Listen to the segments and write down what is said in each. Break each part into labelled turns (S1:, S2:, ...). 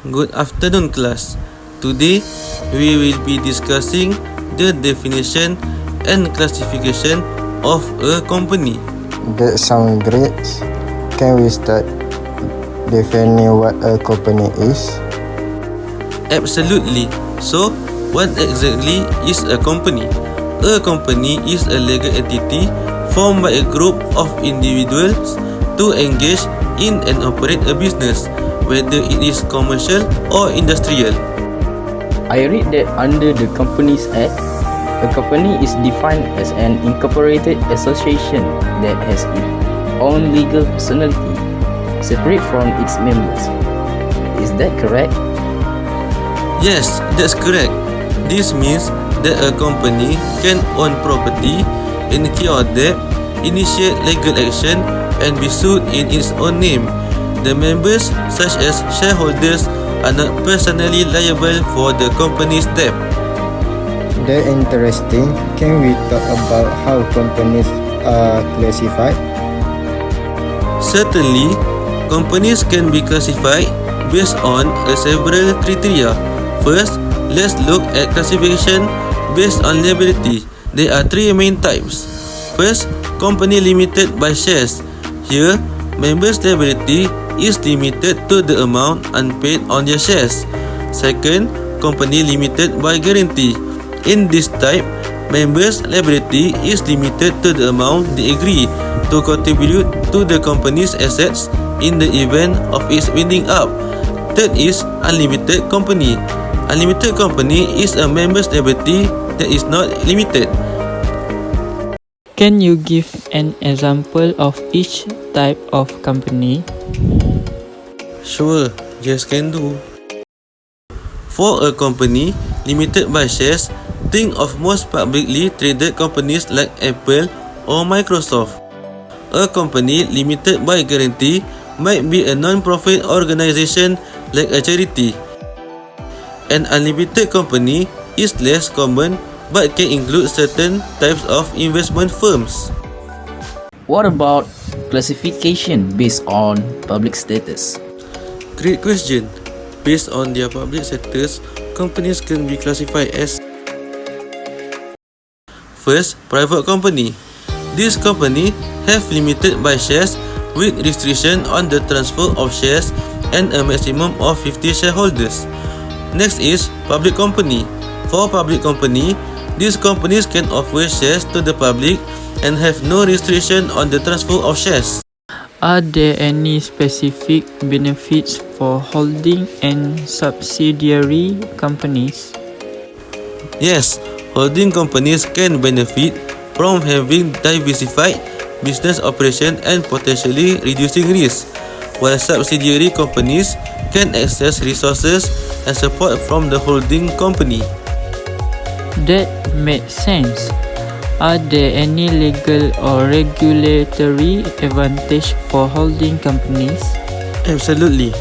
S1: Good afternoon, class. Today, we will be discussing the definition and classification of a company.
S2: That sounds great. Can we start defining what a company is?
S1: Absolutely. So, what exactly is a company? A company is a legal entity formed by a group of individuals to engage in and operate a business, whether it is commercial or industrial.
S3: I read that under the Companies Act, a company is defined as an incorporated association that has its own legal personality, separate from its members. Is that correct?
S1: Yes, that's correct. This means that a company can own property, incur debt, initiate legal action, and be sued in its own name. The members, such as shareholders, are not personally liable for the company's debt.
S2: That's interesting. Can we talk about how companies are classified?
S1: Certainly, companies can be classified based on several criteria. First, let's look at classification based on liability. There are three main types. First, company limited by shares. Here, members' liability is limited to the amount unpaid on their shares. Second, company limited by guarantee. In this type, members' liability is limited to the amount they agree to contribute to the company's assets in the event of its winding up. Third is unlimited company. Unlimited company is a member's liability that is not limited.
S4: Can you give an example of each type of company?
S1: Sure, yes can do. For a company limited by shares, think of most publicly traded companies like Apple or Microsoft. A company limited by guarantee might be a non-profit organization like a charity. An unlimited company is less common but can include certain types of investment firms.
S3: What about classification based on public status?
S1: Great question. Based on their public status, companies can be classified as: first, private company. This company have limited by shares with restriction on the transfer of shares and a maximum of 50 shareholders. Next is public company. For public company, these companies can offer shares to the public and have no restriction on the transfer of shares.
S4: Are there any specific benefits for holding and subsidiary companies?
S1: Yes, holding companies can benefit from having diversified business operation and potentially reducing risk, while subsidiary companies can access resources and support from the holding company.
S4: That makes sense. Are there any legal or regulatory advantage for holding companies?
S1: Absolutely.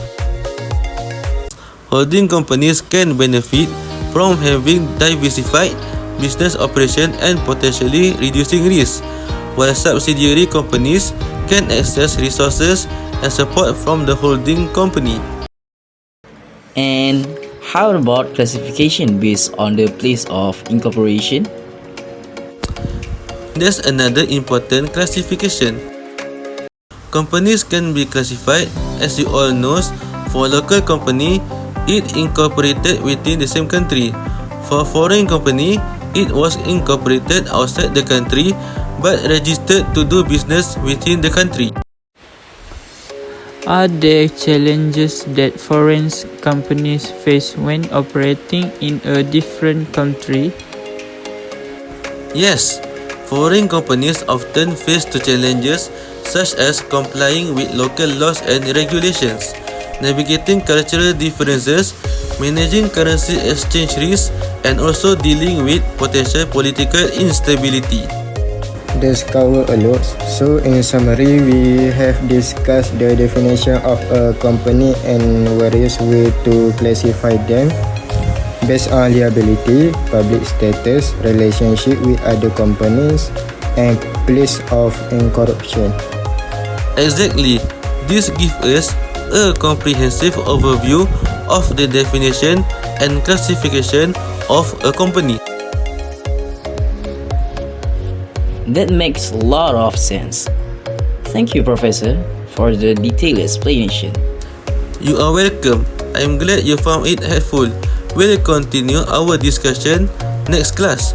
S1: Holding companies can benefit from having diversified business operation and potentially reducing risk, while subsidiary companies can access resources and support from the holding company.
S3: And how about classification based on the place of incorporation?
S1: That's another important classification. Companies can be classified, as you all know. For local company, it incorporated within the same country. For foreign company, it was incorporated outside the country but registered to do business within the country.
S4: Are there challenges that foreign companies face when operating in a different country?
S1: Yes, foreign companies often face the challenges such as complying with local laws and regulations, navigating cultural differences, managing currency exchange risks, and also dealing with potential political instability.
S2: That's covered a lot. So in summary, we have discussed the definition of a company and various ways to classify them based on liability, public status, relationship with other companies, and place of incorporation.
S1: Exactly. This gives us a comprehensive overview of the definition and classification of a company.
S3: That makes a lot of sense. Thank you, Professor, for the detailed explanation.
S1: You are welcome. I am glad you found it helpful. We'll continue our discussion next class.